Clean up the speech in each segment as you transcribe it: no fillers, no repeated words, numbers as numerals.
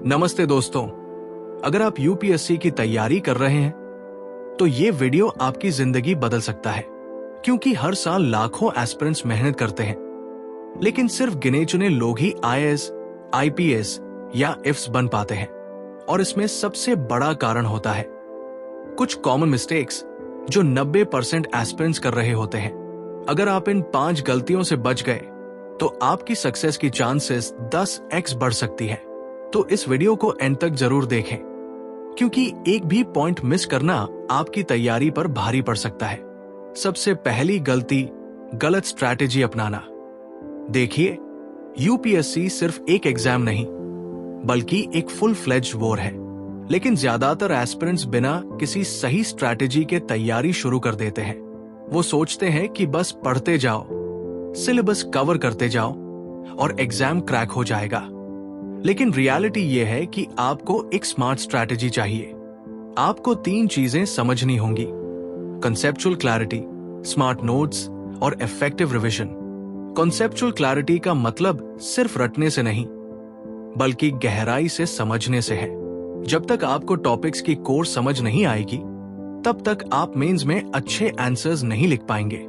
नमस्ते दोस्तों, अगर आप यूपीएससी की तैयारी कर रहे हैं तो ये वीडियो आपकी जिंदगी बदल सकता है, क्योंकि हर साल लाखों एस्पिरेंट्स मेहनत करते हैं, लेकिन सिर्फ गिने चुने लोग ही आईएएस, आईपीएस या इफ्स बन पाते हैं। और इसमें सबसे बड़ा कारण होता है कुछ कॉमन मिस्टेक्स जो 90% एस्पिरेंट्स कर रहे होते हैं। अगर आप इन 5 गलतियों से बच गए तो आपकी सक्सेस की चांसेस 10x बढ़ सकती है। तो इस वीडियो को एंड तक जरूर देखें, क्योंकि एक भी पॉइंट मिस करना आपकी तैयारी पर भारी पड़ सकता है। सबसे पहली गलती, गलत स्ट्रैटेजी अपनाना। देखिए, यूपीएससी सिर्फ एक एग्जाम नहीं बल्कि एक फुल फ्लेज्ड वॉर है, लेकिन ज्यादातर एस्पिरेंट्स बिना किसी सही स्ट्रैटेजी के तैयारी शुरू कर देते हैं। वो सोचते हैं कि बस पढ़ते जाओ, सिलेबस कवर करते जाओ और एग्जाम क्रैक हो जाएगा। लेकिन रियलिटी ये है कि आपको एक स्मार्ट स्ट्रैटेजी चाहिए। आपको 3 चीजें समझनी होंगी: कंसेप्चुअल क्लैरिटी, स्मार्ट नोट्स और इफेक्टिव रिवीजन। कंसेप्चुअल क्लैरिटी का मतलब सिर्फ रटने से नहीं, बल्कि गहराई से समझने से है। जब तक आपको टॉपिक्स की कोर समझ नहीं आएगी, तब तक आप मेंस में अच्छे आंसर्स नहीं लिख पाएंगे।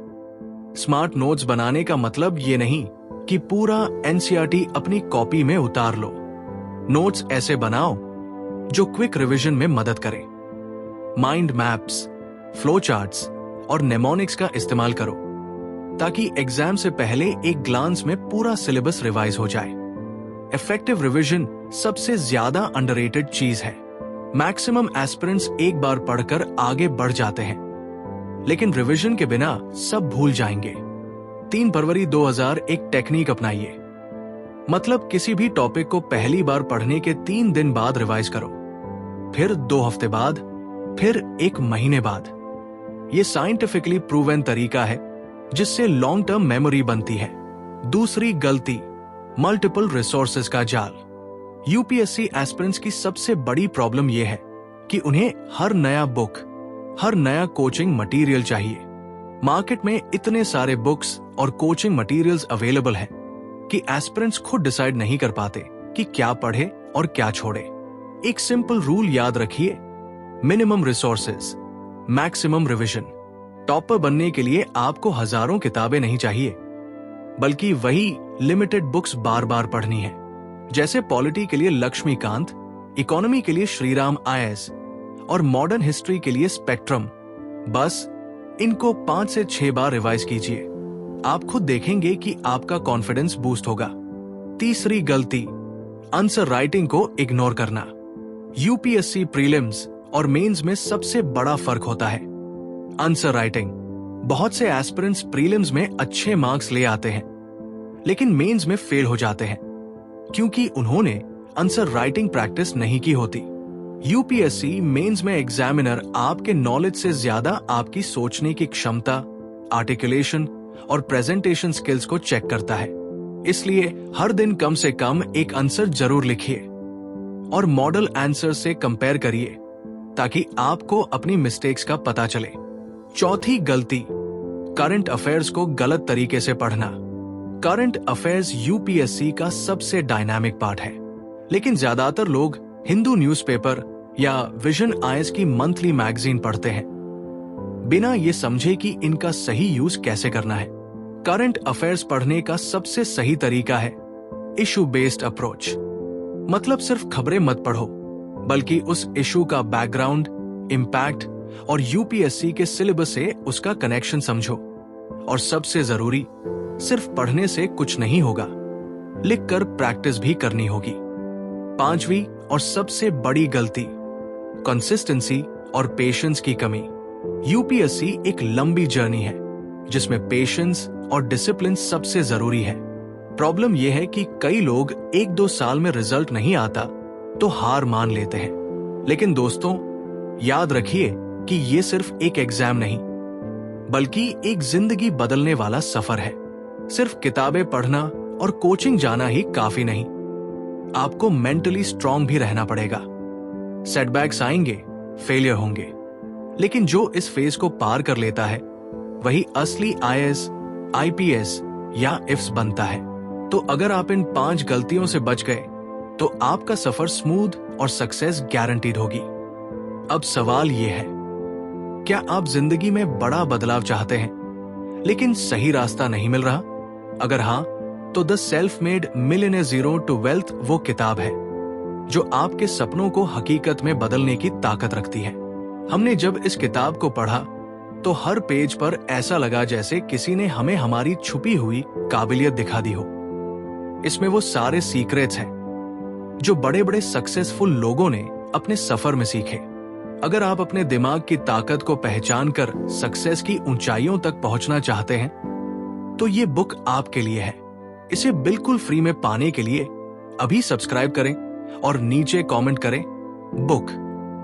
स्मार्ट नोट्स बनाने का मतलब ये नहीं कि पूरा एनसीईआरटी अपनी कॉपी में उतार लो। नोट्स ऐसे बनाओ जो क्विक रिवीजन में मदद करें। माइंड मैप्स, फ्लो चार्ट्स और नेमोनिक्स का इस्तेमाल करो, ताकि एग्जाम से पहले एक ग्लांस में पूरा सिलेबस रिवाइज हो जाए। इफेक्टिव रिवीजन सबसे ज्यादा अंडररेटेड चीज है। मैक्सिमम एस्पिरेंट्स एक बार पढ़कर आगे बढ़ जाते हैं, लेकिन रिवीजन के बिना सब भूल जाएंगे। 3 फरवरी 2000 एक टेक्निक अपनाइए। मतलब किसी भी टॉपिक को पहली बार पढ़ने के 3 दिन बाद रिवाइज करो, फिर 2 हफ्ते बाद, फिर 1 महीने बाद। यह साइंटिफिकली प्रूवन तरीका है जिससे लॉन्ग टर्म मेमोरी बनती है। दूसरी गलती, मल्टीपल रिसोर्सेज का जाल। यूपीएससी एस्पिरेंट्स की सबसे बड़ी प्रॉब्लम यह है कि उन्हें हर नया बुक, हर नया कोचिंग मटेरियल चाहिए। मार्केट में इतने सारे बुक्स और कोचिंग मटेरियल्स अवेलेबल हैं कि एस्पिरेंट्स खुद डिसाइड नहीं कर पाते कि क्या पढ़े और क्या छोड़े। एक सिंपल रूल याद रखिए: minimum resources, maximum revision. Topper बनने के लिए आपको हजारों किताबें नहीं चाहिए, बल्कि वही लिमिटेड बुक्स बार बार पढ़नी है। जैसे पॉलिटी के लिए लक्ष्मीकांत, इकोनॉमी के लिए श्रीराम आईएएस और मॉडर्न हिस्ट्री के लिए स्पेक्ट्रम। बस इनको 5 से 6 बार रिवाइज कीजिए। आप खुद देखेंगे कि आपका कॉन्फिडेंस बूस्ट होगा। तीसरी गलती, आंसर राइटिंग को इग्नोर करना। यूपीएससी प्रीलिम्स और मेंस में सबसे बड़ा फर्क होता है आंसर राइटिंग। बहुत से एस्पिरेंट्स प्रीलिम्स में अच्छे मार्क्स ले आते हैं, लेकिन मेंस में फेल हो जाते हैं क्योंकि उन्होंने आंसर राइटिंग प्रैक्टिस नहीं की होती। यूपीएससी मेंस में एग्जामिनर आपके नॉलेज से ज्यादा आपकी सोचने की क्षमता, आर्टिकुलेशन और प्रेजेंटेशन स्किल्स को चेक करता है। इसलिए हर दिन कम से कम एक आंसर जरूर लिखिए और मॉडल आंसर से कंपेयर करिए, ताकि आपको अपनी मिस्टेक्स का पता चले। चौथी गलती, करंट अफेयर्स को गलत तरीके से पढ़ना। करंट अफेयर्स यूपीएससी का सबसे डायनामिक पार्ट है, लेकिन ज्यादातर लोग हिंदू न्यूज़पेपर या विजन आईएएस की मंथली मैगजीन पढ़ते हैं, बिना ये समझे कि इनका सही यूज कैसे करना है। करंट अफेयर्स पढ़ने का सबसे सही तरीका है इशू बेस्ड अप्रोच। मतलब सिर्फ खबरें मत पढ़ो, बल्कि उस इशू का बैकग्राउंड, इम्पैक्ट और यूपीएससी के सिलेबस से उसका कनेक्शन समझो। और सबसे जरूरी, सिर्फ पढ़ने से कुछ नहीं होगा, लिखकर प्रैक्टिस भी करनी होगी। 5वीं और सबसे बड़ी गलती, कंसिस्टेंसी और पेशेंस की कमी। यूपीएससी एक लंबी जर्नी है जिसमें पेशेंस और डिसिप्लिन सबसे जरूरी है। प्रॉब्लम यह है कि कई लोग 1-2 साल में रिजल्ट नहीं आता तो हार मान लेते हैं। लेकिन दोस्तों, याद रखिए कि ये सिर्फ एक एग्जाम नहीं, बल्कि एक जिंदगी बदलने वाला सफर है। सिर्फ किताबें पढ़ना और कोचिंग जाना ही काफी नहीं, आपको मेंटली स्ट्रांग भी रहना पड़ेगा। सेटबैक्स आएंगे, फेलियर होंगे, लेकिन जो इस फेज को पार कर लेता है वही असली आईएएस, आईपीएस या इफ्स बनता है। तो अगर आप इन 5 गलतियों से बच गए तो आपका सफर स्मूथ और सक्सेस गारंटीड होगी। अब सवाल ये है, क्या आप जिंदगी में बड़ा बदलाव चाहते हैं लेकिन सही रास्ता नहीं मिल रहा? अगर हाँ, तो the self made millionaire zero to wealth वो किताब है जो आपके सपनों को हकीकत में बदलने की ताकत रखती है। हमने जब इस किताब को पढ़ा तो हर पेज पर ऐसा लगा जैसे किसी ने हमें हमारी छुपी हुई काबिलियत दिखा दी हो। इसमें वो सारे सीक्रेट्स हैं जो बड़े बड़े सक्सेसफुल लोगों ने अपने सफर में सीखे। अगर आप अपने दिमाग की ताकत को पहचान कर सक्सेस की ऊंचाइयों तक पहुंचना चाहते हैं तो ये बुक आपके लिए है। इसे बिल्कुल फ्री में पाने के लिए अभी सब्सक्राइब करें और नीचे कमेंट करें बुक।